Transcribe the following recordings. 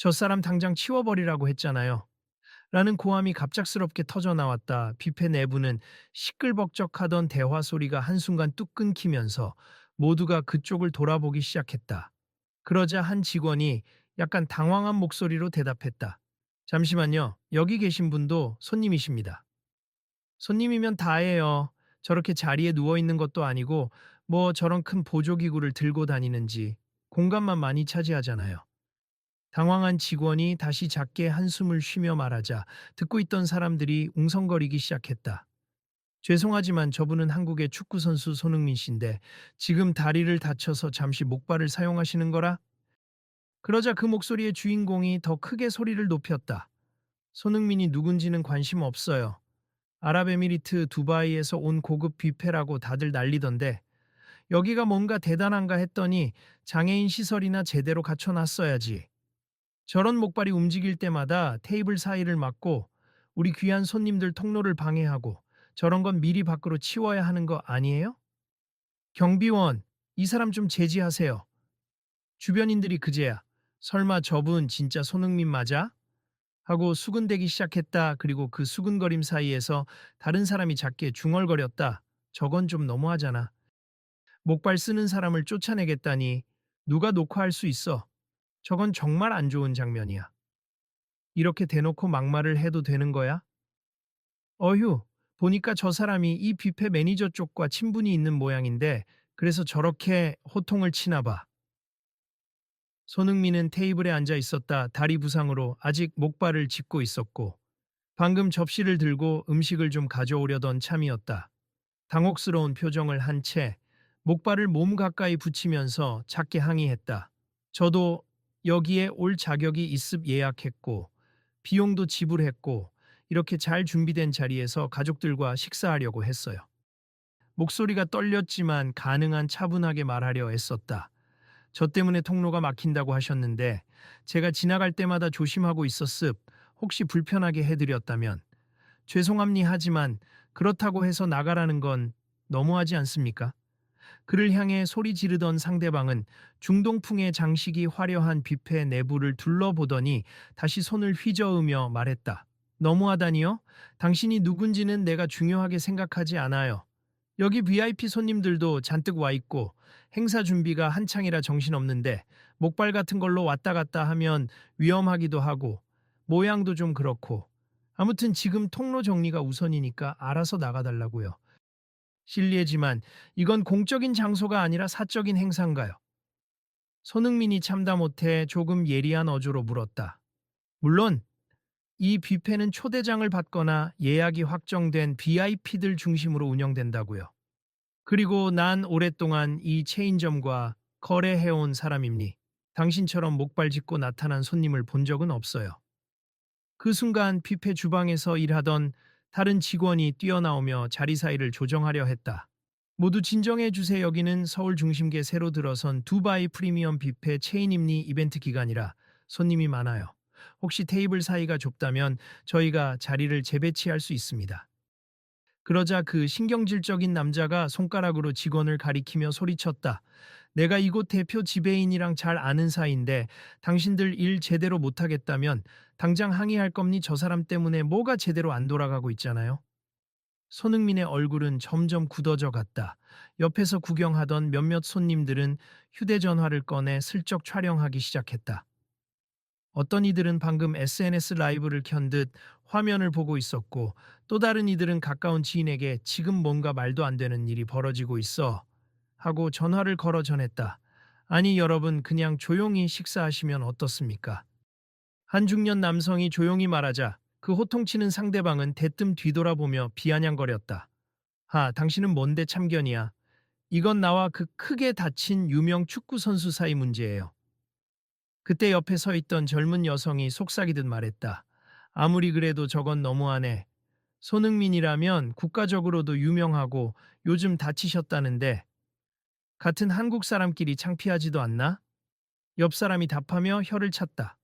저 사람 당장 치워버리라고 했잖아요. 라는 고함이 갑작스럽게 터져 나왔다. 뷔페 내부는 시끌벅적하던 대화 소리가 한순간 뚝 끊기면서 모두가 그쪽을 돌아보기 시작했다. 그러자 한 직원이 약간 당황한 목소리로 대답했다. 잠시만요. 여기 계신 분도 손님이십니다. 손님이면 다예요. 저렇게 자리에 누워 있는 것도 아니고 뭐 저런 큰 보조기구를 들고 다니는지 공간만 많이 차지하잖아요. 당황한 직원이 다시 작게 한숨을 쉬며 말하자 듣고 있던 사람들이 웅성거리기 시작했다. 죄송하지만 저분은 한국의 축구선수 손흥민 씨인데 지금 다리를 다쳐서 잠시 목발을 사용하시는 거라? 그러자 그 목소리의 주인공이 더 크게 소리를 높였다. 손흥민이 누군지는 관심 없어요. 아랍에미리트 두바이에서 온 고급 뷔페라고 다들 난리던데 여기가 뭔가 대단한가 했더니 장애인 시설이나 제대로 갖춰놨어야지. 저런 목발이 움직일 때마다 테이블 사이를 막고 우리 귀한 손님들 통로를 방해하고 저런 건 미리 밖으로 치워야 하는 거 아니에요? 경비원, 이 사람 좀 제지하세요. 주변인들이 그제야 설마 저분 진짜 손흥민 맞아? 하고 수근대기 시작했다. 그리고 그 수근거림 사이에서 다른 사람이 작게 중얼거렸다. 저건 좀 너무하잖아. 목발 쓰는 사람을 쫓아내겠다니 누가 녹화할 수 있어. 저건 정말 안 좋은 장면이야. 이렇게 대놓고 막말을 해도 되는 거야? 어휴, 보니까 저 사람이 이 뷔페 매니저 쪽과 친분이 있는 모양인데 그래서 저렇게 호통을 치나 봐. 손흥민은 테이블에 앉아 있었다. 다리 부상으로 아직 목발을 짚고 있었고 방금 접시를 들고 음식을 좀 가져오려던 참이었다. 당혹스러운 표정을 한 채 목발을 몸 가까이 붙이면서 작게 항의했다. 저도 여기에 올 자격이 있음 예약했고 비용도 지불했고 이렇게 잘 준비된 자리에서 가족들과 식사하려고 했어요. 목소리가 떨렸지만 가능한 차분하게 말하려 애썼다. 저 때문에 통로가 막힌다고 하셨는데 제가 지나갈 때마다 조심하고 있었습. 혹시 불편하게 해드렸다면 죄송합니 하지만 그렇다고 해서 나가라는 건 너무하지 않습니까? 그를 향해 소리 지르던 상대방은 중동풍의 장식이 화려한 뷔페 내부를 둘러보더니 다시 손을 휘저으며 말했다. 너무하다니요? 당신이 누군지는 내가 중요하게 생각하지 않아요. 여기 VIP 손님들도 잔뜩 와 있고 행사 준비가 한창이라 정신없는데 목발 같은 걸로 왔다 갔다 하면 위험하기도 하고 모양도 좀 그렇고 아무튼 지금 통로 정리가 우선이니까 알아서 나가달라고요. 실례지만 이건 공적인 장소가 아니라 사적인 행사인가요? 손흥민이 참다 못해 조금 예리한 어조로 물었다. 물론 이 뷔페는 초대장을 받거나 예약이 확정된 VIP들 중심으로 운영된다고요. 그리고 난 오랫동안 이 체인점과 거래해온 사람입니. 당신처럼 목발 짚고 나타난 손님을 본 적은 없어요. 그 순간 뷔페 주방에서 일하던 다른 직원이 뛰어나오며 자리 사이를 조정하려 했다. 모두 진정해 주세요. 여기는 서울 중심계 새로 들어선 두바이 프리미엄 뷔페 체인임니 이벤트 기간이라 손님이 많아요. 혹시 테이블 사이가 좁다면 저희가 자리를 재배치할 수 있습니다. 그러자 그 신경질적인 남자가 손가락으로 직원을 가리키며 소리쳤다. 내가 이곳 대표 지배인이랑 잘 아는 사이인데 당신들 일 제대로 못하겠다면 당장 항의할 겁니. 저 사람 때문에 뭐가 제대로 안 돌아가고 있잖아요. 손흥민의 얼굴은 점점 굳어져 갔다. 옆에서 구경하던 몇몇 손님들은 휴대전화를 꺼내 슬쩍 촬영하기 시작했다. 어떤 이들은 방금 SNS 라이브를 켠 듯 화면을 보고 있었고 또 다른 이들은 가까운 지인에게 지금 뭔가 말도 안 되는 일이 벌어지고 있어 하고 전화를 걸어 전했다. 아니 여러분 그냥 조용히 식사하시면 어떻습니까? 한 중년 남성이 조용히 말하자 그 호통치는 상대방은 대뜸 뒤돌아보며 비아냥거렸다. 당신은 뭔데 참견이야. 이건 나와 그 크게 다친 유명 축구 선수 사이 문제예요. 그때 옆에 서 있던 젊은 여성이 속삭이듯 말했다. 아무리 그래도 저건 너무하네. 손흥민이라면 국가적으로도 유명하고 요즘 다치셨다는데 같은 한국 사람끼리 창피하지도 않나? 옆 사람이 답하며 혀를 찼다.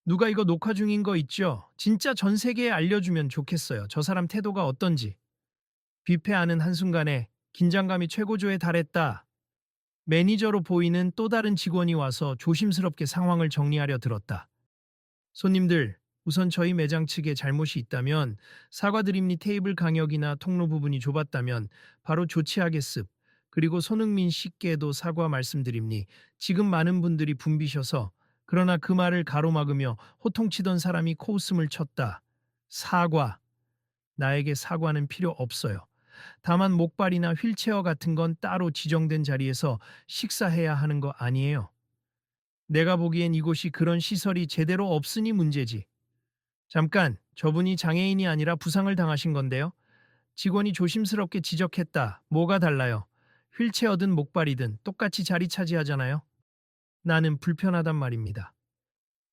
누가 이거 녹화 중인 거 있죠? 진짜 전 세계에 알려주면 좋겠어요. 저 사람 태도가 어떤지. 뷔페하는 한순간에 긴장감이 최고조에 달했다. 매니저로 보이는 또 다른 직원이 와서 조심스럽게 상황을 정리하려 들었다. 손님들, 우선 저희 매장 측에 잘못이 있다면 사과드립니 테이블 간격이나 통로 부분이 좁았다면 바로 조치하겠습. 그리고 손흥민 씨께도 사과 말씀드립니. 지금 많은 분들이 붐비셔서 그러나 그 말을 가로막으며 호통치던 사람이 코웃음을 쳤다. 사과. 나에게 사과는 필요 없어요. 다만 목발이나 휠체어 같은 건 따로 지정된 자리에서 식사해야 하는 거 아니에요. 내가 보기엔 이곳이 그런 시설이 제대로 없으니 문제지. 잠깐, 저분이 장애인이 아니라 부상을 당하신 건데요. 직원이 조심스럽게 지적했다. 뭐가 달라요? 휠체어든 목발이든 똑같이 자리 차지하잖아요. 나는 불편하단 말입니다.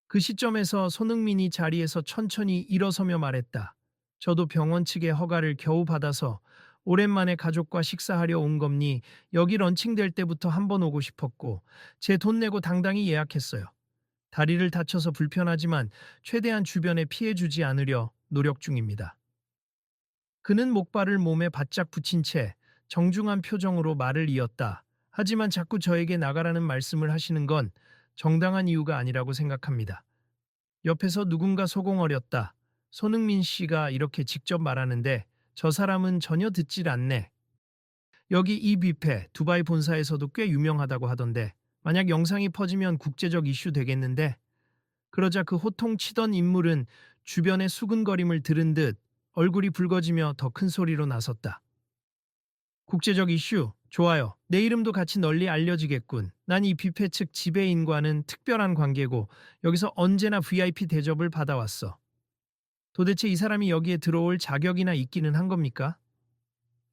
그 시점에서 손흥민이 자리에서 천천히 일어서며 말했다. 저도 병원 측의 허가를 겨우 받아서 오랜만에 가족과 식사하려 온 겁니. 여기 런칭될 때부터 한번 오고 싶었고 제 돈 내고 당당히 예약했어요. 다리를 다쳐서 불편하지만 최대한 주변에 피해 주지 않으려 노력 중입니다. 그는 목발을 몸에 바짝 붙인 채 정중한 표정으로 말을 이었다. 하지만 자꾸 저에게 나가라는 말씀을 하시는 건 정당한 이유가 아니라고 생각합니다. 옆에서 누군가 소공어렸다. 손흥민 씨가 이렇게 직접 말하는데 저 사람은 전혀 듣질 않네. 여기 이 뷔페 두바이 본사에서도 꽤 유명하다고 하던데 만약 영상이 퍼지면 국제적 이슈 되겠는데. 그러자 그 호통치던 인물은 주변의 수근거림을 들은 듯 얼굴이 붉어지며 더 큰 소리로 나섰다. 국제적 이슈, 좋아요. 내 이름도 같이 널리 알려지겠군. 난 이 뷔페 측 지배인과는 특별한 관계고 여기서 언제나 VIP 대접을 받아왔어. 도대체 이 사람이 여기에 들어올 자격이나 있기는 한 겁니까?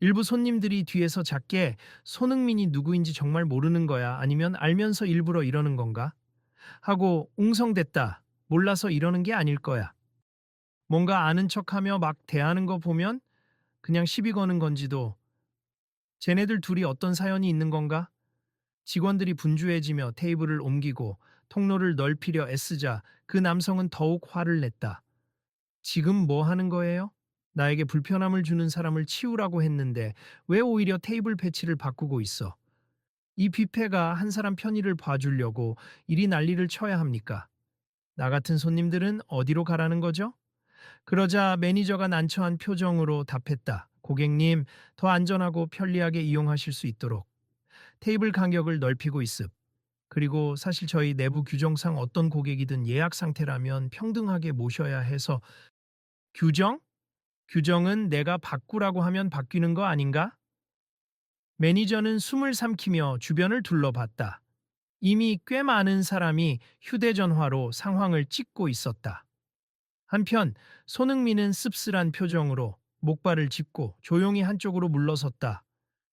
일부 손님들이 뒤에서 작게 손흥민이 누구인지 정말 모르는 거야? 아니면 알면서 일부러 이러는 건가? 하고 웅성댔다. 몰라서 이러는 게 아닐 거야. 뭔가 아는 척하며 막 대하는 거 보면 그냥 시비 거는 건지도. 쟤네들 둘이 어떤 사연이 있는 건가? 직원들이 분주해지며 테이블을 옮기고 통로를 넓히려 애쓰자 그 남성은 더욱 화를 냈다. 지금 뭐 하는 거예요? 나에게 불편함을 주는 사람을 치우라고 했는데 왜 오히려 테이블 배치를 바꾸고 있어? 이 뷔페가 한 사람 편의를 봐주려고 이리 난리를 쳐야 합니까? 나 같은 손님들은 어디로 가라는 거죠? 그러자 매니저가 난처한 표정으로 답했다. 고객님, 더 안전하고 편리하게 이용하실 수 있도록 테이블 간격을 넓히고 있습. 그리고 사실 저희 내부 규정상 어떤 고객이든 예약 상태라면 평등하게 모셔야 해서. 규정? 규정은 내가 바꾸라고 하면 바뀌는 거 아닌가? 매니저는 숨을 삼키며 주변을 둘러봤다. 이미 꽤 많은 사람이 휴대전화로 상황을 찍고 있었다. 한편 손흥민은 씁쓸한 표정으로 목발을 짚고 조용히 한쪽으로 물러섰다.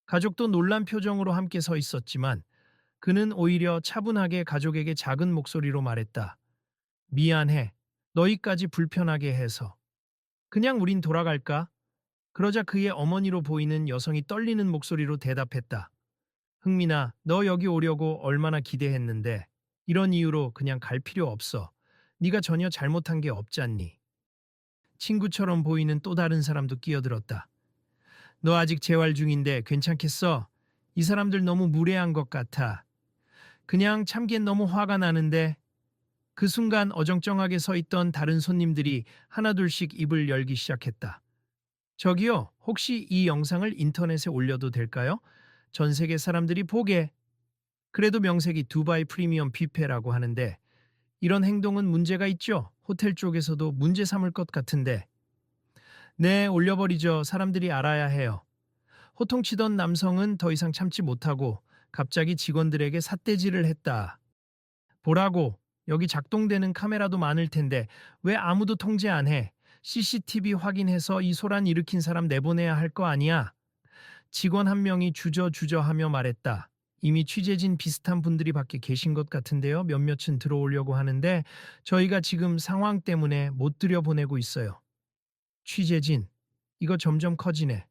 가족도 놀란 표정으로 함께 서 있었지만 그는 오히려 차분하게 가족에게 작은 목소리로 말했다. 미안해. 너희까지 불편하게 해서. 그냥 우린 돌아갈까? 그러자 그의 어머니로 보이는 여성이 떨리는 목소리로 대답했다. 흥민아, 너 여기 오려고 얼마나 기대했는데 이런 이유로 그냥 갈 필요 없어. 네가 전혀 잘못한 게 없잖니. 친구처럼 보이는 또 다른 사람도 끼어들었다. 너 아직 재활 중인데 괜찮겠어? 이 사람들 너무 무례한 것 같아. 그냥 참기엔 너무 화가 나는데. 그 순간 어정쩡하게 서 있던 다른 손님들이 하나둘씩 입을 열기 시작했다. 저기요, 혹시 이 영상을 인터넷에 올려도 될까요? 전 세계 사람들이 보게. 그래도 명색이 두바이 프리미엄 뷔페라고 하는데 이런 행동은 문제가 있죠? 호텔 쪽에서도 문제 삼을 것 같은데. 네, 올려버리죠. 사람들이 알아야 해요. 호통치던 남성은 더 이상 참지 못하고 갑자기 직원들에게 삿대질을 했다. 보라고, 여기 작동되는 카메라도 많을 텐데 왜 아무도 통제 안 해? CCTV 확인해서 이 소란 일으킨 사람 내보내야 할 거 아니야? 직원 한 명이 주저주저하며 말했다. 이미 취재진 비슷한 분들이 밖에 계신 것 같은데요. 몇몇은 들어오려고 하는데 저희가 지금 상황 때문에 못 들여보내고 있어요. 취재진, 이거 점점 커지네.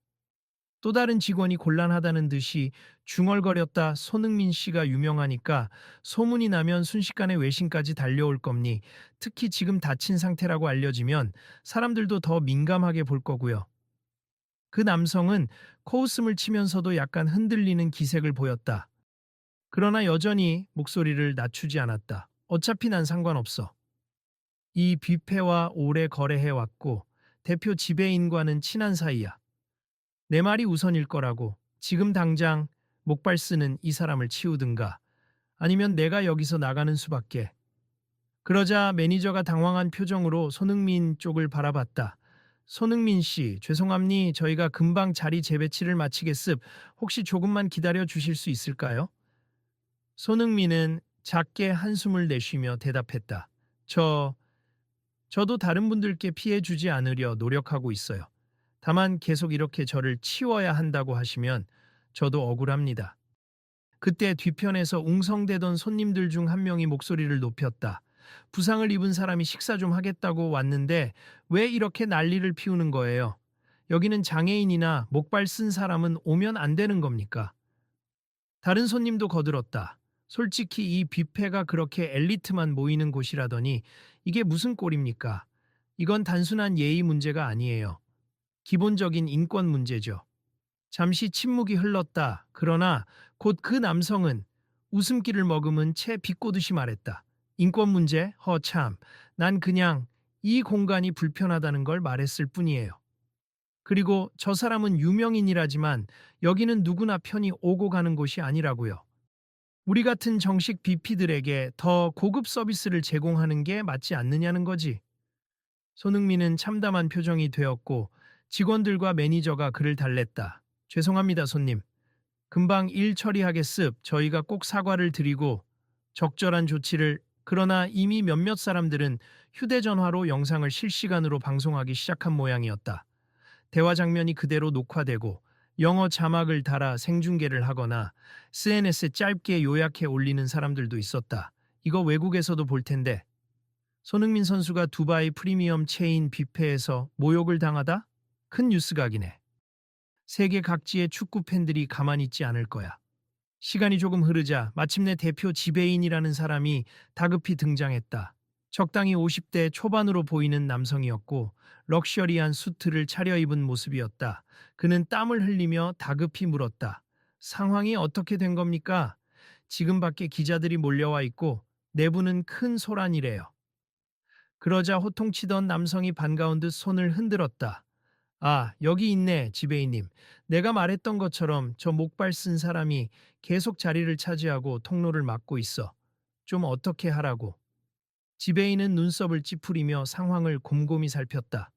또 다른 직원이 곤란하다는 듯이 중얼거렸다. 손흥민 씨가 유명하니까 소문이 나면 순식간에 외신까지 달려올 겁니. 특히 지금 다친 상태라고 알려지면 사람들도 더 민감하게 볼 거고요. 그 남성은 코웃음을 치면서도 약간 흔들리는 기색을 보였다. 그러나 여전히 목소리를 낮추지 않았다. 어차피 난 상관없어. 이 뷔페와 오래 거래해왔고 대표 지배인과는 친한 사이야. 내 말이 우선일 거라고. 지금 당장 목발 쓰는 이 사람을 치우든가 아니면 내가 여기서 나가는 수밖에. 그러자 매니저가 당황한 표정으로 손흥민 쪽을 바라봤다. 손흥민 씨, 죄송합니 저희가 금방 자리 재배치를 마치겠습. 혹시 조금만 기다려 주실 수 있을까요? 손흥민은 작게 한숨을 내쉬며 대답했다. 저도 다른 분들께 피해 주지 않으려 노력하고 있어요. 다만 계속 이렇게 저를 치워야 한다고 하시면 저도 억울합니다. 그때 뒤편에서 웅성대던 손님들 중 한 명이 목소리를 높였다. 부상을 입은 사람이 식사 좀 하겠다고 왔는데 왜 이렇게 난리를 피우는 거예요? 여기는 장애인이나 목발 쓴 사람은 오면 안 되는 겁니까? 다른 손님도 거들었다. 솔직히 이 뷔페가 그렇게 엘리트만 모이는 곳이라더니 이게 무슨 꼴입니까? 이건 단순한 예의 문제가 아니에요. 기본적인 인권 문제죠. 잠시 침묵이 흘렀다. 그러나 곧 그 남성은 웃음기를 머금은 채 비꼬듯이 말했다. 인권 문제? 허참. 난 그냥 이 공간이 불편하다는 걸 말했을 뿐이에요. 그리고 저 사람은 유명인이라지만 여기는 누구나 편히 오고 가는 곳이 아니라고요. 우리 같은 정식 BP들에게 더 고급 서비스를 제공하는 게 맞지 않느냐는 거지. 손흥민은 참담한 표정이 되었고 직원들과 매니저가 그를 달랬다. 죄송합니다, 손님. 금방 일 처리하겠습. 저희가 꼭 사과를 드리고 적절한 조치를. 그러나 이미 몇몇 사람들은 휴대전화로 영상을 실시간으로 방송하기 시작한 모양이었다. 대화 장면이 그대로 녹화되고 영어 자막을 달아 생중계를 하거나 SNS에 짧게 요약해 올리는 사람들도 있었다. 이거 외국에서도 볼 텐데. 손흥민 선수가 두바이 프리미엄 체인 뷔페에서 모욕을 당하다? 큰 뉴스각이네. 세계 각지의 축구 팬들이 가만히 있지 않을 거야. 시간이 조금 흐르자 마침내 대표 지배인이라는 사람이 다급히 등장했다. 적당히 50대 초반으로 보이는 남성이었고 럭셔리한 수트를 차려입은 모습이었다. 그는 땀을 흘리며 다급히 물었다. 상황이 어떻게 된 겁니까? 지금 밖에 기자들이 몰려와 있고 내부는 큰 소란이래요. 그러자 호통치던 남성이 반가운 듯 손을 흔들었다. 아, 여기 있네, 지배인님. 내가 말했던 것처럼 저 목발 쓴 사람이 계속 자리를 차지하고 통로를 막고 있어. 좀 어떻게 하라고. 지배인은 눈썹을 찌푸리며 상황을 곰곰이 살폈다.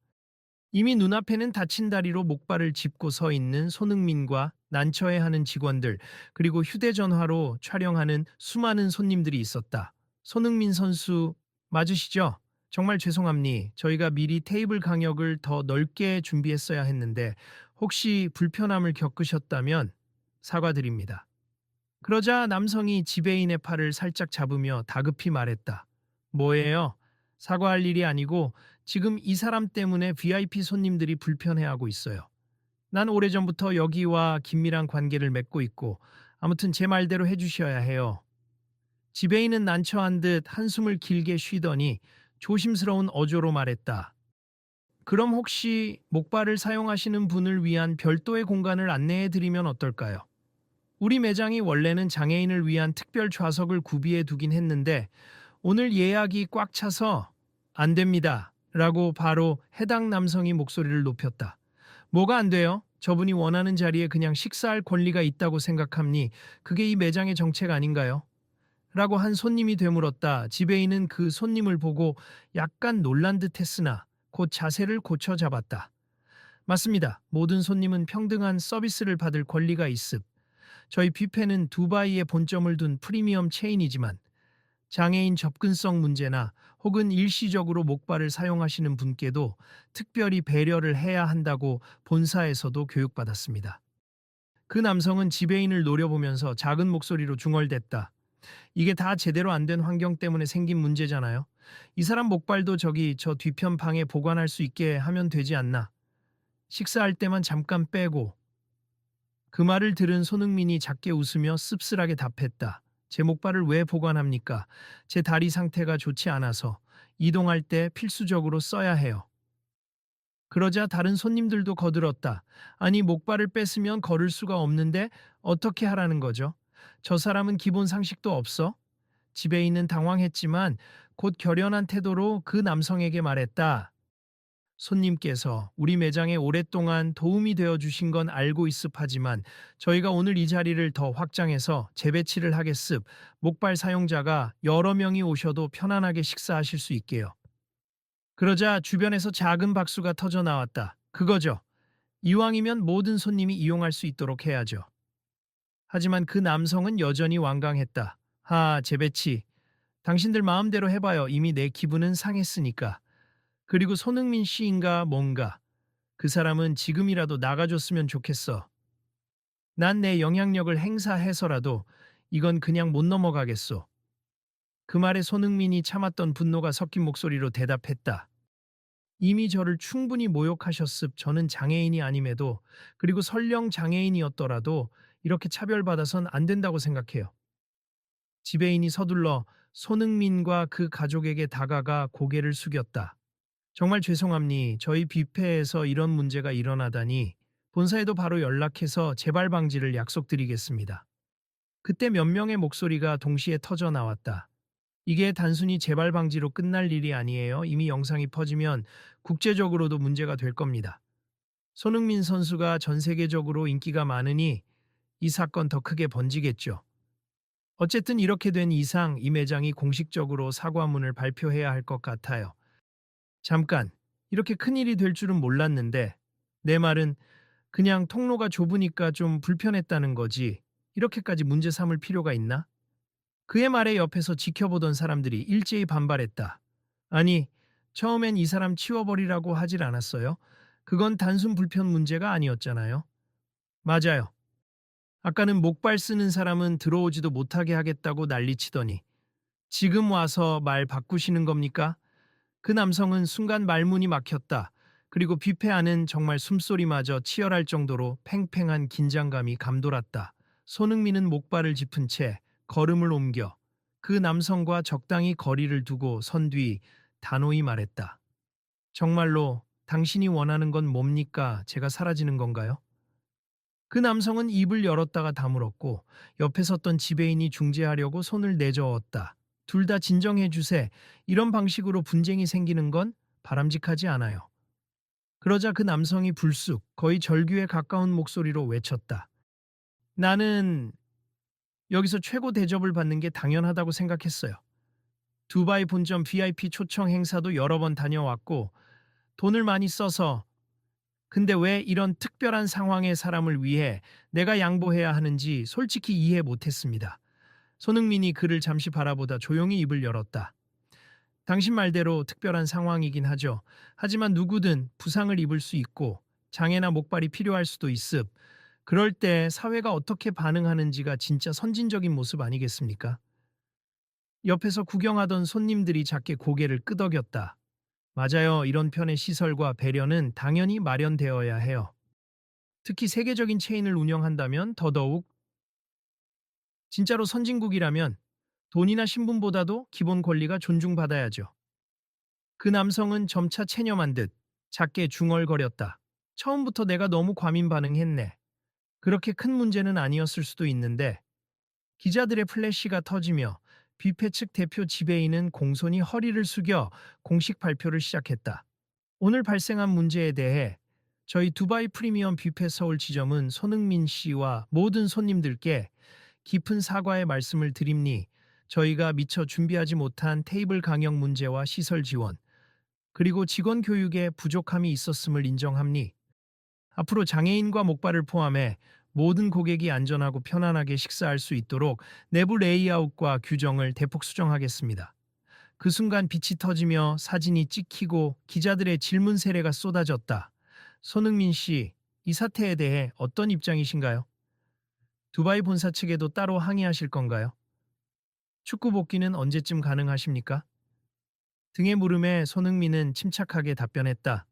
이미 눈앞에는 다친 다리로 목발을 짚고 서 있는 손흥민과 난처해하는 직원들, 그리고 휴대전화로 촬영하는 수많은 손님들이 있었다. 손흥민 선수 맞으시죠? 정말 죄송합니. 저희가 미리 테이블 간격을 더 넓게 준비했어야 했는데 혹시 불편함을 겪으셨다면 사과드립니다. 그러자 남성이 지배인의 팔을 살짝 잡으며 다급히 말했다. 뭐예요? 사과할 일이 아니고 지금 이 사람 때문에 VIP 손님들이 불편해하고 있어요. 난 오래전부터 여기와 긴밀한 관계를 맺고 있고 아무튼 제 말대로 해주셔야 해요. 지배인은 난처한 듯 한숨을 길게 쉬더니 조심스러운 어조로 말했다. 그럼 혹시 목발을 사용하시는 분을 위한 별도의 공간을 안내해 드리면 어떨까요? 우리 매장이 원래는 장애인을 위한 특별 좌석을 구비해 두긴 했는데 오늘 예약이 꽉 차서 안 됩니다. 라고 바로 해당 남성이 목소리를 높였다. 뭐가 안 돼요? 저분이 원하는 자리에 그냥 식사할 권리가 있다고 생각합니? 그게 이 매장의 정책 아닌가요? 라고 한 손님이 되물었다. 지배인은 그 손님을 보고 약간 놀란 듯 했으나 곧 자세를 고쳐 잡았다. 맞습니다. 모든 손님은 평등한 서비스를 받을 권리가 있습. 저희 뷔페는 두바이에 본점을 둔 프리미엄 체인이지만 장애인 접근성 문제나 혹은 일시적으로 목발을 사용하시는 분께도 특별히 배려를 해야 한다고 본사에서도 교육받았습니다. 그 남성은 지배인을 노려보면서 작은 목소리로 중얼댔다. 이게 다 제대로 안 된 환경 때문에 생긴 문제잖아요. 이 사람 목발도 저기 저 뒤편 방에 보관할 수 있게 하면 되지 않나. 식사할 때만 잠깐 빼고. 그 말을 들은 손흥민이 작게 웃으며 씁쓸하게 답했다. 제 목발을 왜 보관합니까? 제 다리 상태가 좋지 않아서 이동할 때 필수적으로 써야 해요. 그러자 다른 손님들도 거들었다. 아니 목발을 뺐으면 걸을 수가 없는데 어떻게 하라는 거죠? 저 사람은 기본 상식도 없어? 지배인은 당황했지만 곧 결연한 태도로 그 남성에게 말했다. 손님께서 우리 매장에 오랫동안 도움이 되어 주신 건 알고 있습하지만 저희가 오늘 이 자리를 더 확장해서 재배치를 하겠습. 목발 사용자가 여러 명이 오셔도 편안하게 식사하실 수 있게요. 그러자 주변에서 작은 박수가 터져 나왔다. 그거죠. 이왕이면 모든 손님이 이용할 수 있도록 해야죠. 하지만 그 남성은 여전히 완강했다. 재배치. 당신들 마음대로 해봐요. 이미 내 기분은 상했으니까. 그리고 손흥민 씨인가 뭔가. 그 사람은 지금이라도 나가줬으면 좋겠어. 난 내 영향력을 행사해서라도 이건 그냥 못 넘어가겠소. 그 말에 손흥민이 참았던 분노가 섞인 목소리로 대답했다. 이미 저를 충분히 모욕하셨습. 저는 장애인이 아님에도 그리고 설령 장애인이었더라도 이렇게 차별받아선 안 된다고 생각해요. 지배인이 서둘러 손흥민과 그 가족에게 다가가 고개를 숙였다. 정말 죄송합니. 저희 뷔페에서 이런 문제가 일어나다니 본사에도 바로 연락해서 재발 방지를 약속드리겠습니다. 그때 몇 명의 목소리가 동시에 터져 나왔다. 이게 단순히 재발 방지로 끝날 일이 아니에요. 이미 영상이 퍼지면 국제적으로도 문제가 될 겁니다. 손흥민 선수가 전 세계적으로 인기가 많으니 이 사건 더 크게 번지겠죠. 어쨌든 이렇게 된 이상 이 매장이 공식적으로 사과문을 발표해야 할 것 같아요. 잠깐, 이렇게 큰일이 될 줄은 몰랐는데 내 말은 그냥 통로가 좁으니까 좀 불편했다는 거지. 이렇게까지 문제 삼을 필요가 있나? 그의 말에 옆에서 지켜보던 사람들이 일제히 반발했다. 아니, 처음엔 이 사람 치워버리라고 하질 않았어요? 그건 단순 불편 문제가 아니었잖아요. 맞아요. 아까는 목발 쓰는 사람은 들어오지도 못하게 하겠다고 난리치더니 지금 와서 말 바꾸시는 겁니까? 그 남성은 순간 말문이 막혔다. 그리고 뷔페 안은 정말 숨소리마저 치열할 정도로 팽팽한 긴장감이 감돌았다. 손흥민은 목발을 짚은 채 걸음을 옮겨 그 남성과 적당히 거리를 두고 선 뒤 단호히 말했다. 정말로 당신이 원하는 건 뭡니까? 제가 사라지는 건가요? 그 남성은 입을 열었다가 다물었고 옆에 섰던 지배인이 중재하려고 손을 내저었다. 둘 다 진정해 주세. 이런 방식으로 분쟁이 생기는 건 바람직하지 않아요. 그러자 그 남성이 불쑥 거의 절규에 가까운 목소리로 외쳤다. 나는 여기서 최고 대접을 받는 게 당연하다고 생각했어요. 두바이 본점 VIP 초청 행사도 여러 번 다녀왔고 돈을 많이 써서 근데 왜 이런 특별한 상황의 사람을 위해 내가 양보해야 하는지 솔직히 이해 못했습니다. 손흥민이 그를 잠시 바라보다 조용히 입을 열었다. 당신 말대로 특별한 상황이긴 하죠. 하지만 누구든 부상을 입을 수 있고 장애나 목발이 필요할 수도 있습. 그럴 때 사회가 어떻게 반응하는지가 진짜 선진적인 모습 아니겠습니까? 옆에서 구경하던 손님들이 작게 고개를 끄덕였다. 맞아요. 이런 편의 시설과 배려는 당연히 마련되어야 해요. 특히 세계적인 체인을 운영한다면 더더욱 진짜로 선진국이라면 돈이나 신분보다도 기본 권리가 존중받아야죠. 그 남성은 점차 체념한 듯 작게 중얼거렸다. 처음부터 내가 너무 과민 반응했네. 그렇게 큰 문제는 아니었을 수도 있는데 기자들의 플래시가 터지며 뷔페 측 대표 지배인은 공손히 허리를 숙여 공식 발표를 시작했다. 오늘 발생한 문제에 대해 저희 두바이 프리미엄 뷔페 서울 지점은 손흥민 씨와 모든 손님들께 깊은 사과의 말씀을 드립니. 저희가 미처 준비하지 못한 테이블 강역 문제와 시설 지원, 그리고 직원 교육에 부족함이 있었음을 인정합니. 앞으로 장애인과 목발을 포함해 모든 고객이 안전하고 편안하게 식사할 수 있도록 내부 레이아웃과 규정을 대폭 수정하겠습니다. 그 순간 빛이 터지며 사진이 찍히고 기자들의 질문 세례가 쏟아졌다. 손흥민 씨, 이 사태에 대해 어떤 입장이신가요? 두바이 본사 측에도 따로 항의하실 건가요? 축구 복귀는 언제쯤 가능하십니까? 등의 물음에 손흥민은 침착하게 답변했다.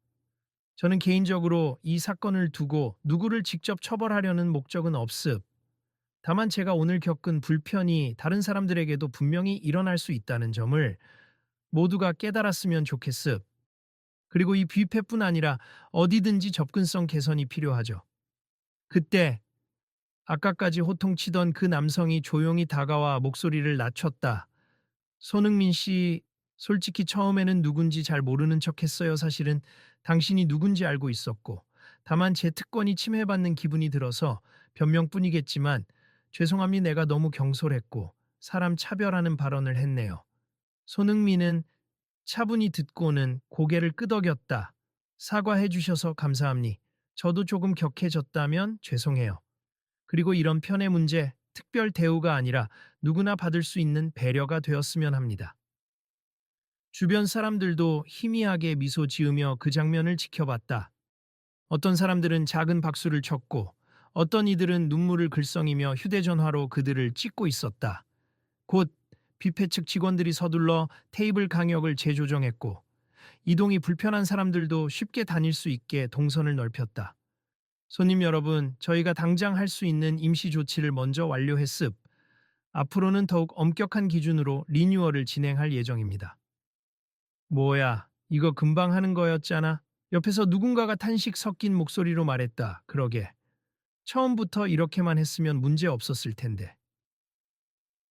저는 개인적으로 이 사건을 두고 누구를 직접 처벌하려는 목적은 없습. 다만 제가 오늘 겪은 불편이 다른 사람들에게도 분명히 일어날 수 있다는 점을 모두가 깨달았으면 좋겠습. 그리고 이 뷔페뿐 아니라 어디든지 접근성 개선이 필요하죠. 그때 아까까지 호통치던 그 남성이 조용히 다가와 목소리를 낮췄다. 손흥민 씨, 솔직히 처음에는 누군지 잘 모르는 척했어요. 사실은 당신이 누군지 알고 있었고, 다만 제 특권이 침해받는 기분이 들어서 변명뿐이겠지만 죄송합니다. 내가 너무 경솔했고 사람 차별하는 발언을 했네요. 손흥민은 차분히 듣고는 고개를 끄덕였다. 사과해 주셔서 감사합니. 저도 조금 격해졌다면 죄송해요. 그리고 이런 편의 문제, 특별 대우가 아니라 누구나 받을 수 있는 배려가 되었으면 합니다. 주변 사람들도 희미하게 미소 지으며 그 장면을 지켜봤다. 어떤 사람들은 작은 박수를 쳤고, 어떤 이들은 눈물을 글썽이며 휴대전화로 그들을 찍고 있었다. 곧 뷔페 측 직원들이 서둘러 테이블 간격을 재조정했고, 이동이 불편한 사람들도 쉽게 다닐 수 있게 동선을 넓혔다. 손님 여러분, 저희가 당장 할 수 있는 임시 조치를 먼저 완료했습. 앞으로는 더욱 엄격한 기준으로 리뉴얼을 진행할 예정입니다. 뭐야, 이거 금방 하는 거였잖아. 옆에서 누군가가 탄식 섞인 목소리로 말했다. 그러게. 처음부터 이렇게만 했으면 문제 없었을 텐데.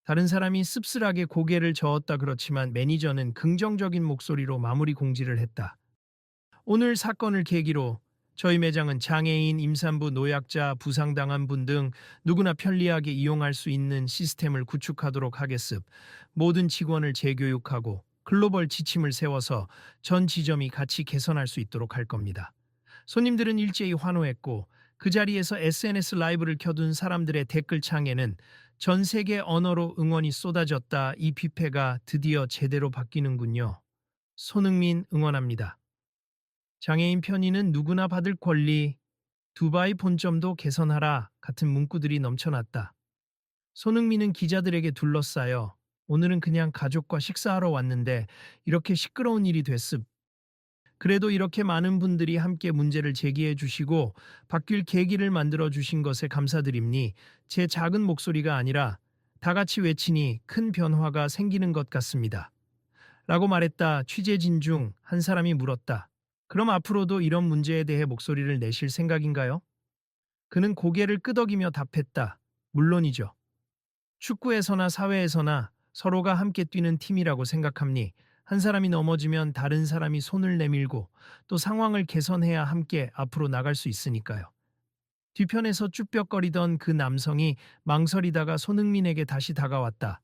다른 사람이 씁쓸하게 고개를 저었다. 그렇지만 매니저는 긍정적인 목소리로 마무리 공지를 했다. 오늘 사건을 계기로 저희 매장은 장애인, 임산부, 노약자, 부상당한 분 등 누구나 편리하게 이용할 수 있는 시스템을 구축하도록 하겠습. 모든 직원을 재교육하고 글로벌 지침을 세워서 전 지점이 같이 개선할 수 있도록 할 겁니다. 손님들은 일제히 환호했고, 그 자리에서 SNS 라이브를 켜둔 사람들의 댓글창에는 전 세계 언어로 응원이 쏟아졌다. 이 뷔페가 드디어 제대로 바뀌는군요. 손흥민 응원합니다. 장애인 편의는 누구나 받을 권리, 두바이 본점도 개선하라 같은 문구들이 넘쳐났다. 손흥민은 기자들에게 둘러싸여 오늘은 그냥 가족과 식사하러 왔는데 이렇게 시끄러운 일이 됐습. 그래도 이렇게 많은 분들이 함께 문제를 제기해 주시고 바뀔 계기를 만들어 주신 것에 감사드립니. 제 작은 목소리가 아니라 다 같이 외치니 큰 변화가 생기는 것 같습니다. 라고 말했다. 취재진 중 한 사람이 물었다. 그럼 앞으로도 이런 문제에 대해 목소리를 내실 생각인가요? 그는 고개를 끄덕이며 답했다. 물론이죠. 축구에서나 사회에서나 서로가 함께 뛰는 팀이라고 생각합니. 한 사람이 넘어지면 다른 사람이 손을 내밀고 또 상황을 개선해야 함께 앞으로 나갈 수 있으니까요. 뒤편에서 쭈뼛거리던 그 남성이 망설이다가 손흥민에게 다시 다가왔다.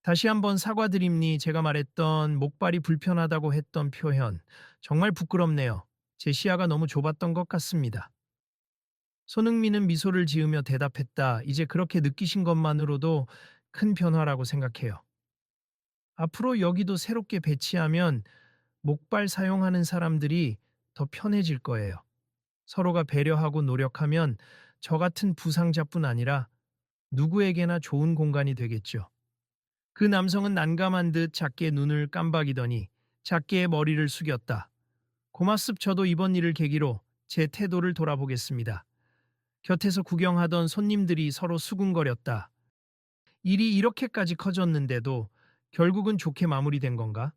다시 한번 사과드립니. 제가 말했던 목발이 불편하다고 했던 표현. 정말 부끄럽네요. 제 시야가 너무 좁았던 것 같습니다. 손흥민은 미소를 지으며 대답했다. 이제 그렇게 느끼신 것만으로도 큰 변화라고 생각해요. 앞으로 여기도 새롭게 배치하면 목발 사용하는 사람들이 더 편해질 거예요. 서로가 배려하고 노력하면 저 같은 부상자뿐 아니라 누구에게나 좋은 공간이 되겠죠. 그 남성은 난감한 듯 작게 눈을 깜박이더니 작게 머리를 숙였다. 고맙습. 저도 이번 일을 계기로 제 태도를 돌아보겠습니다. 곁에서 구경하던 손님들이 서로 수군거렸다. 일이 이렇게까지 커졌는데도 결국은 좋게 마무리된 건가?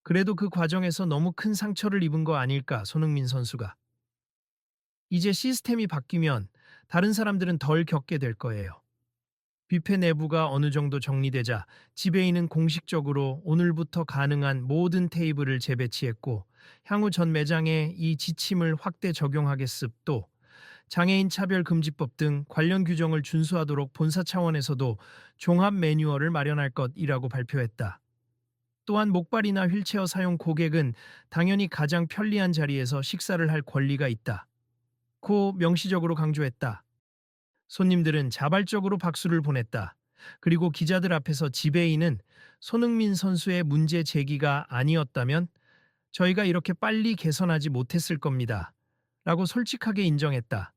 그래도 그 과정에서 너무 큰 상처를 입은 거 아닐까, 손흥민 선수가. 이제 시스템이 바뀌면 다른 사람들은 덜 겪게 될 거예요. 뷔페 내부가 어느 정도 정리되자 지배인은 공식적으로 오늘부터 가능한 모든 테이블을 재배치했고, 향후 전 매장에 이 지침을 확대 적용하겠습. 또 장애인 차별금지법 등 관련 규정을 준수하도록 본사 차원에서도 종합 매뉴얼을 마련할 것이라고 발표했다. 또한 목발이나 휠체어 사용 고객은 당연히 가장 편리한 자리에서 식사를 할 권리가 있다. 고 명시적으로 강조했다. 손님들은 자발적으로 박수를 보냈다. 그리고 기자들 앞에서 지배인은 손흥민 선수의 문제 제기가 아니었다면 저희가 이렇게 빨리 개선하지 못했을 겁니다. 라고 솔직하게 인정했다.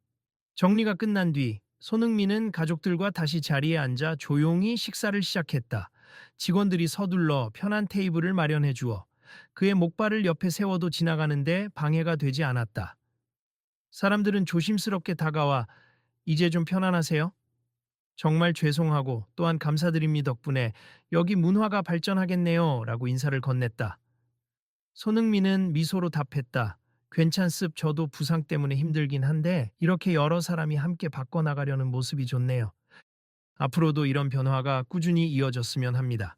정리가 끝난 뒤 손흥민은 가족들과 다시 자리에 앉아 조용히 식사를 시작했다. 직원들이 서둘러 편한 테이블을 마련해 주어 그의 목발을 옆에 세워도 지나가는데 방해가 되지 않았다. 사람들은 조심스럽게 다가와 이제 좀 편안하세요? 정말 죄송하고 또한 감사드립니다. 덕분에 여기 문화가 발전하겠네요. 라고 인사를 건넸다. 손흥민은 미소로 답했다. 괜찮습. 저도 부상 때문에 힘들긴 한데 이렇게 여러 사람이 함께 바꿔나가려는 모습이 좋네요. 앞으로도 이런 변화가 꾸준히 이어졌으면 합니다.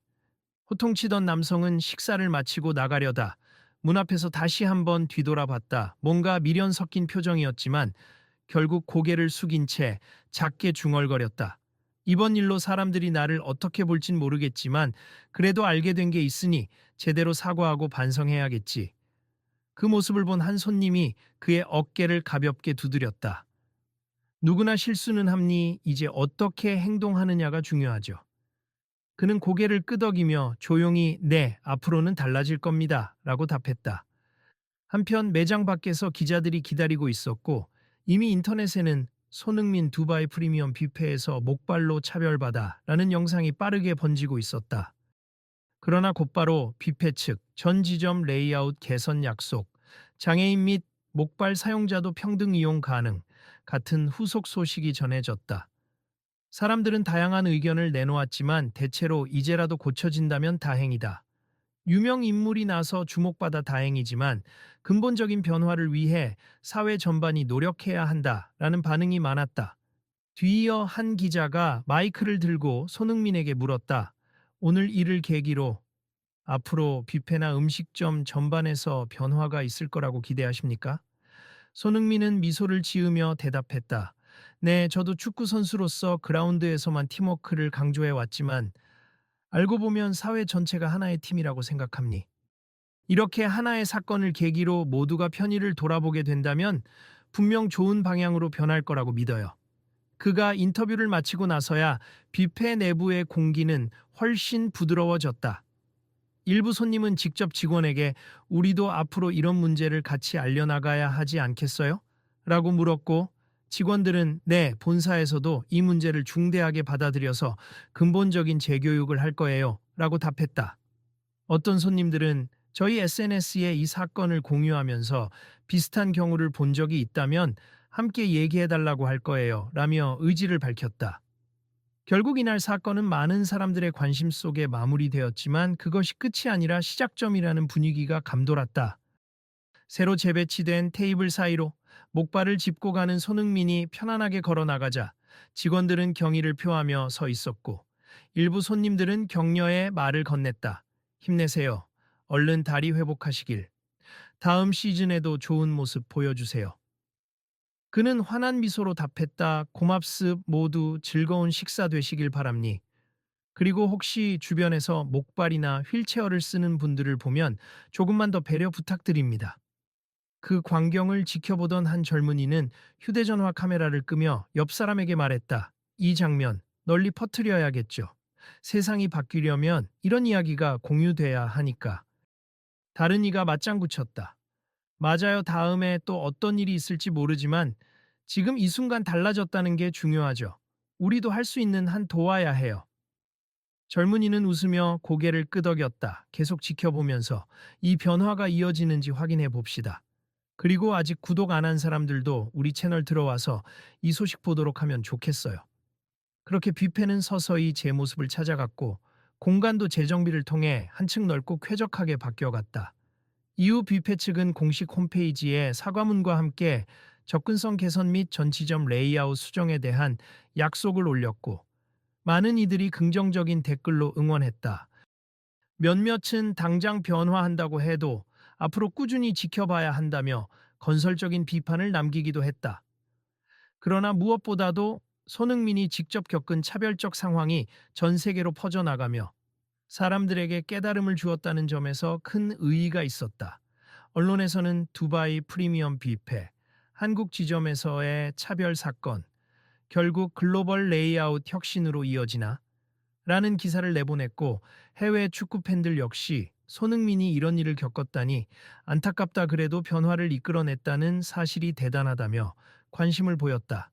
호통치던 남성은 식사를 마치고 나가려다 문 앞에서 다시 한번 뒤돌아봤다. 뭔가 미련 섞인 표정이었지만 결국 고개를 숙인 채 작게 중얼거렸다. 이번 일로 사람들이 나를 어떻게 볼진 모르겠지만 그래도 알게 된 게 있으니 제대로 사과하고 반성해야겠지. 그 모습을 본 한 손님이 그의 어깨를 가볍게 두드렸다. 누구나 실수는 합니 이제 어떻게 행동하느냐가 중요하죠. 그는 고개를 끄덕이며 조용히 네, 앞으로는 달라질 겁니다. 라고 답했다. 한편 매장 밖에서 기자들이 기다리고 있었고 이미 인터넷에는 손흥민 두바이 프리미엄 뷔페에서 목발로 차별받아 라는 영상이 빠르게 번지고 있었다. 그러나 곧바로 뷔페 측 전 지점 레이아웃 개선 약속, 장애인 및 목발 사용자도 평등 이용 가능 같은 후속 소식이 전해졌다. 사람들은 다양한 의견을 내놓았지만 대체로 이제라도 고쳐진다면 다행이다. 유명 인물이 나서 주목받아 다행이지만 근본적인 변화를 위해 사회 전반이 노력해야 한다라는 반응이 많았다. 뒤이어 한 기자가 마이크를 들고 손흥민에게 물었다. 오늘 이를 계기로 앞으로 뷔페나 음식점 전반에서 변화가 있을 거라고 기대하십니까? 손흥민은 미소를 지으며 대답했다. 네, 저도 축구 선수로서 그라운드에서만 팀워크를 강조해 왔지만 알고 보면 사회 전체가 하나의 팀이라고 생각합니. 이렇게 하나의 사건을 계기로 모두가 편의를 돌아보게 된다면 분명 좋은 방향으로 변할 거라고 믿어요. 그가 인터뷰를 마치고 나서야 뷔페 내부의 공기는 훨씬 부드러워졌다. 일부 손님은 직접 직원에게 우리도 앞으로 이런 문제를 같이 알려나가야 하지 않겠어요? 라고 물었고 직원들은 네, 본사에서도 이 문제를 중대하게 받아들여서 근본적인 재교육을 할 거예요. 라고 답했다. 어떤 손님들은 저희 SNS에 이 사건을 공유하면서 비슷한 경우를 본 적이 있다면 함께 얘기해달라고 할 거예요. 라며 의지를 밝혔다. 결국 이날 사건은 많은 사람들의 관심 속에 마무리되었지만 그것이 끝이 아니라 시작점이라는 분위기가 감돌았다. 새로 재배치된 테이블 사이로 목발을 짚고 가는 손흥민이 편안하게 걸어 나가자 직원들은 경의를 표하며 서 있었고 일부 손님들은 격려의 말을 건넸다. 힘내세요. 얼른 다리 회복하시길. 다음 시즌에도 좋은 모습 보여주세요. 그는 환한 미소로 답했다. 고맙습. 모두 즐거운 식사 되시길 바랍니. 그리고 혹시 주변에서 목발이나 휠체어를 쓰는 분들을 보면 조금만 더 배려 부탁드립니다. 그 광경을 지켜보던 한 젊은이는 휴대전화 카메라를 끄며 옆 사람에게 말했다. 이 장면 널리 퍼뜨려야겠죠. 세상이 바뀌려면 이런 이야기가 공유돼야 하니까. 다른 이가 맞장구 쳤다. 맞아요. 다음에 또 어떤 일이 있을지 모르지만 지금 이 순간 달라졌다는 게 중요하죠. 우리도 할 수 있는 한 도와야 해요. 젊은이는 웃으며 고개를 끄덕였다. 계속 지켜보면서 이 변화가 이어지는지 확인해 봅시다. 그리고 아직 구독 안 한 사람들도 우리 채널 들어와서 이 소식 보도록 하면 좋겠어요. 그렇게 뷔페는 서서히 제 모습을 찾아갔고 공간도 재정비를 통해 한층 넓고 쾌적하게 바뀌어갔다. 이후 뷔페 측은 공식 홈페이지에 사과문과 함께 접근성 개선 및 전 지점 레이아웃 수정에 대한 약속을 올렸고 많은 이들이 긍정적인 댓글로 응원했다. 몇몇은 당장 변화한다고 해도 앞으로 꾸준히 지켜봐야 한다며 건설적인 비판을 남기기도 했다. 그러나 무엇보다도 손흥민이 직접 겪은 차별적 상황이 전 세계로 퍼져나가며 사람들에게 깨달음을 주었다는 점에서 큰 의의가 있었다. 언론에서는 두바이 프리미엄 뷔페, 한국 지점에서의 차별 사건, 결국 글로벌 레이아웃 혁신으로 이어지나? 라는 기사를 내보냈고 해외 축구 팬들 역시 손흥민이 이런 일을 겪었다니 안타깝다 그래도 변화를 이끌어냈다는 사실이 대단하다며 관심을 보였다.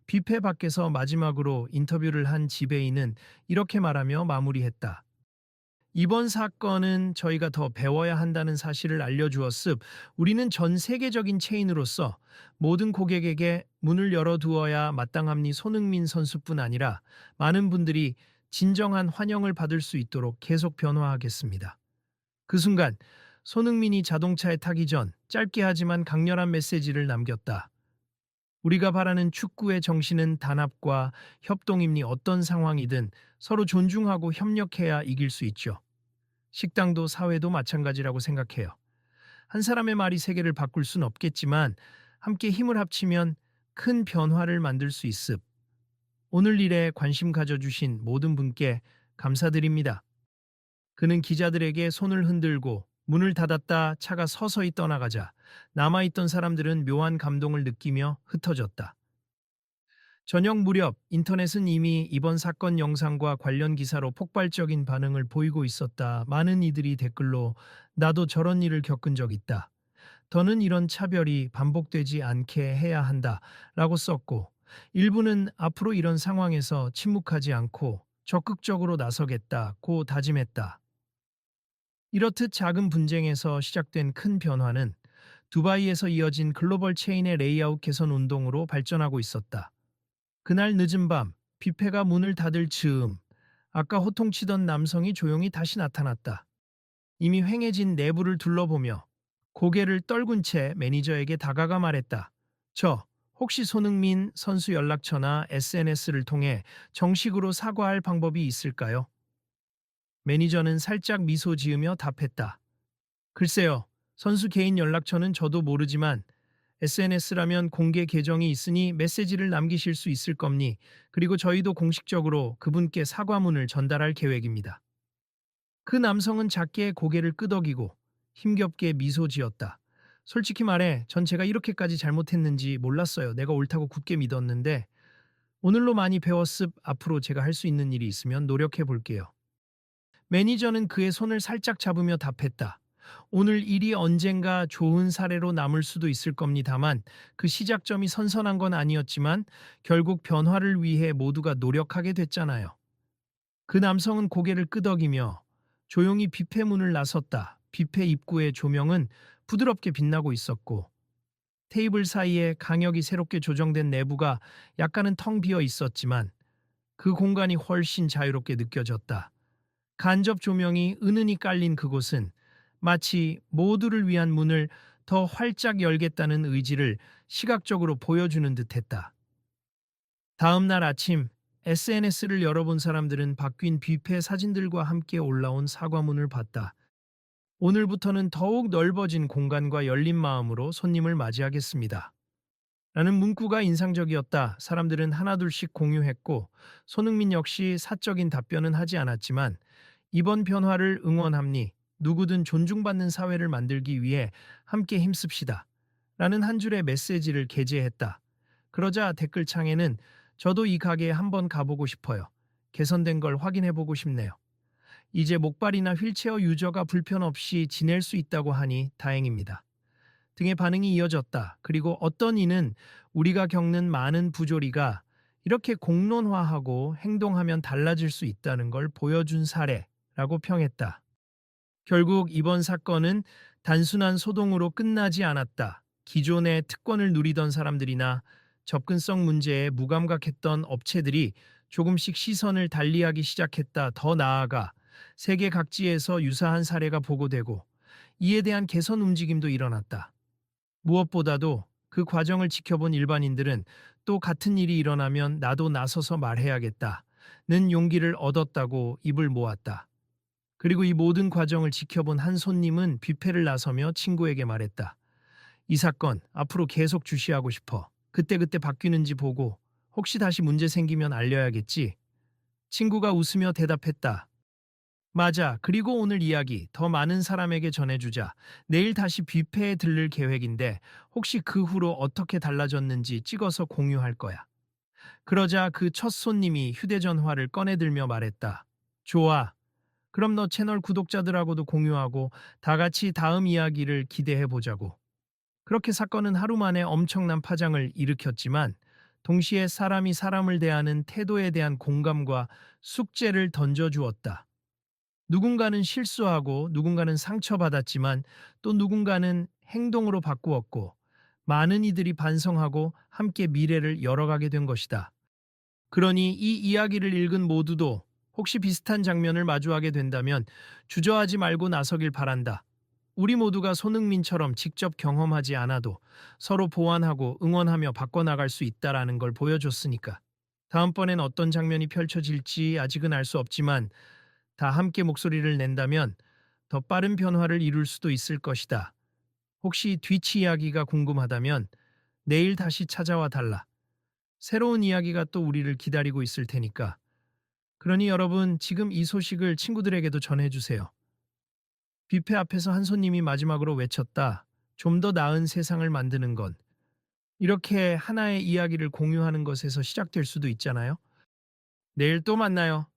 뷔페 밖에서 마지막으로 인터뷰를 한 지배인은 이렇게 말하며 마무리했다. 이번 사건은 저희가 더 배워야 한다는 사실을 알려주었습. 우리는 전 세계적인 체인으로서 모든 고객에게 문을 열어두어야 마땅합니. 손흥민 선수뿐 아니라 많은 분들이 진정한 환영을 받을 수 있도록 계속 변화하겠습니다. 그 순간 손흥민이 자동차에 타기 전 짧게 하지만 강렬한 메시지를 남겼다. 우리가 바라는 축구의 정신은 단합과 협동임니. 어떤 상황이든 서로 존중하고 협력해야 이길 수 있죠. 식당도 사회도 마찬가지라고 생각해요. 한 사람의 말이 세계를 바꿀 순 없겠지만 함께 힘을 합치면 큰 변화를 만들 수 있습. 오늘 일에 관심 가져주신 모든 분께 감사드립니다. 그는 기자들에게 손을 흔들고 문을 닫았다 차가 서서히 떠나가자 남아있던 사람들은 묘한 감동을 느끼며 흩어졌다. 저녁 무렵 인터넷은 이미 이번 사건 영상과 관련 기사로 폭발적인 반응을 보이고 있었다. 많은 이들이 댓글로 나도 저런 일을 겪은 적 있다. 더는 이런 차별이 반복되지 않게 해야 한다. 라고 썼고 일부는 앞으로 이런 상황에서 침묵하지 않고 적극적으로 나서겠다고 다짐했다. 이렇듯 작은 분쟁에서 시작된 큰 변화는 두바이에서 이어진 글로벌 체인의 레이아웃 개선 운동으로 발전하고 있었다. 그날 늦은 밤 뷔페가 문을 닫을 즈음 아까 호통치던 남성이 조용히 다시 나타났다. 이미 휑해진 내부를 둘러보며 고개를 떨군 채 매니저에게 다가가 말했다. 저 혹시 손흥민 선수 연락처나 SNS를 통해 정식으로 사과할 방법이 있을까요? 매니저는 살짝 미소 지으며 답했다. 글쎄요. 선수 개인 연락처는 저도 모르지만 SNS라면 공개 계정이 있으니 메시지를 남기실 수 있을 겁니. 그리고 저희도 공식적으로 그분께 사과문을 전달할 계획입니다. 그 남성은 작게 고개를 끄덕이고 힘겹게 미소 지었다. 솔직히 말해 전 제가 이렇게까지 잘못했는지 몰랐어요. 내가 옳다고 굳게 믿었는데 오늘로 많이 배웠습. 앞으로 제가 할 수 있는 일이 있으면 노력해 볼게요. 매니저는 그의 손을 살짝 잡으며 답했다. 오늘 일이 언젠가 좋은 사례로 남을 수도 있을 겁니다만 그 시작점이 선선한 건 아니었지만 결국 변화를 위해 모두가 노력하게 됐잖아요. 그 남성은 고개를 끄덕이며 조용히 뷔페 문을 나섰다. 뷔페 입구의 조명은 부드럽게 빛나고 있었고 테이블 사이에 강역이 새롭게 조정된 내부가 약간은 텅 비어 있었지만 그 공간이 훨씬 자유롭게 느껴졌다. 간접 조명이 은은히 깔린 그곳은 마치 모두를 위한 문을 더 활짝 열겠다는 의지를 시각적으로 보여주는 듯했다. 다음 날 아침 SNS를 열어본 사람들은 바뀐 뷔페 사진들과 함께 올라온 사과문을 봤다. 오늘부터는 더욱 넓어진 공간과 열린 마음으로 손님을 맞이하겠습니다. 라는 문구가 인상적이었다. 사람들은 하나둘씩 공유했고 손흥민 역시 사적인 답변은 하지 않았지만 이번 변화를 응원합니. 누구든 존중받는 사회를 만들기 위해 함께 힘씁시다. 라는 한 줄의 메시지를 게재했다. 그러자 댓글창에는 저도 이 가게에 한번 가보고 싶어요. 개선된 걸 확인해보고 싶네요. 이제 목발이나 휠체어 유저가 불편 없이 지낼 수 있다고 하니 다행입니다. 등의 반응이 이어졌다. 그리고 어떤 이는 우리가 겪는 많은 부조리가 이렇게 공론화하고 행동하면 달라질 수 있다는 걸 보여준 사례라고 평했다. 결국 이번 사건은 단순한 소동으로 끝나지 않았다. 기존의 특권을 누리던 사람들이나 접근성 문제에 무감각했던 업체들이 조금씩 시선을 달리하기 시작했다. 더 나아가 세계 각지에서 유사한 사례가 보고되고 이에 대한 개선 움직임도 일어났다. 무엇보다도 그 과정을 지켜본 일반인들은 또 같은 일이 일어나면 나도 나서서 말해야겠다는 용기를 얻었다고 입을 모았다. 그리고 이 모든 과정을 지켜본 한 손님은 뷔페를 나서며 친구에게 말했다. 이 사건 앞으로 계속 주시하고 싶어. 그때그때 바뀌는지 보고 혹시 다시 문제 생기면 알려야겠지. 친구가 웃으며 대답했다. 맞아. 그리고 오늘 이야기 더 많은 사람에게 전해주자. 내일 다시 뷔페에 들를 계획인데 혹시 그 후로 어떻게 달라졌는지 찍어서 공유할 거야. 그러자 그 첫 손님이 휴대전화를 꺼내들며 말했다. 좋아. 그럼 너 채널 구독자들하고도 공유하고 다 같이 다음 이야기를 기대해 보자고. 그렇게 사건은 하루 만에 엄청난 파장을 일으켰지만 동시에 사람이 사람을 대하는 태도에 대한 공감과 숙제를 던져주었다. 누군가는 실수하고 누군가는 상처받았지만 또 누군가는 행동으로 바꾸었고 많은 이들이 반성하고 함께 미래를 열어가게 된 것이다. 그러니 이 이야기를 읽은 모두도 혹시 비슷한 장면을 마주하게 된다면 주저하지 말고 나서길 바란다. 우리 모두가 손흥민처럼 직접 경험하지 않아도 서로 보완하고 응원하며 바꿔나갈 수 있다라는 걸 보여줬으니까. 다음번엔 어떤 장면이 펼쳐질지 아직은 알 수 없지만 다 함께 목소리를 낸다면 더 빠른 변화를 이룰 수도 있을 것이다. 혹시 뒤치 이야기가 궁금하다면 내일 다시 찾아와 달라. 새로운 이야기가 또 우리를 기다리고 있을 테니까. 그러니 여러분, 지금 이 소식을 친구들에게도 전해주세요. 뷔페 앞에서 한 손님이 마지막으로 외쳤다. 좀 더 나은 세상을 만드는 건 이렇게 하나의 이야기를 공유하는 것에서 시작될 수도 있잖아요. 내일 또 만나요.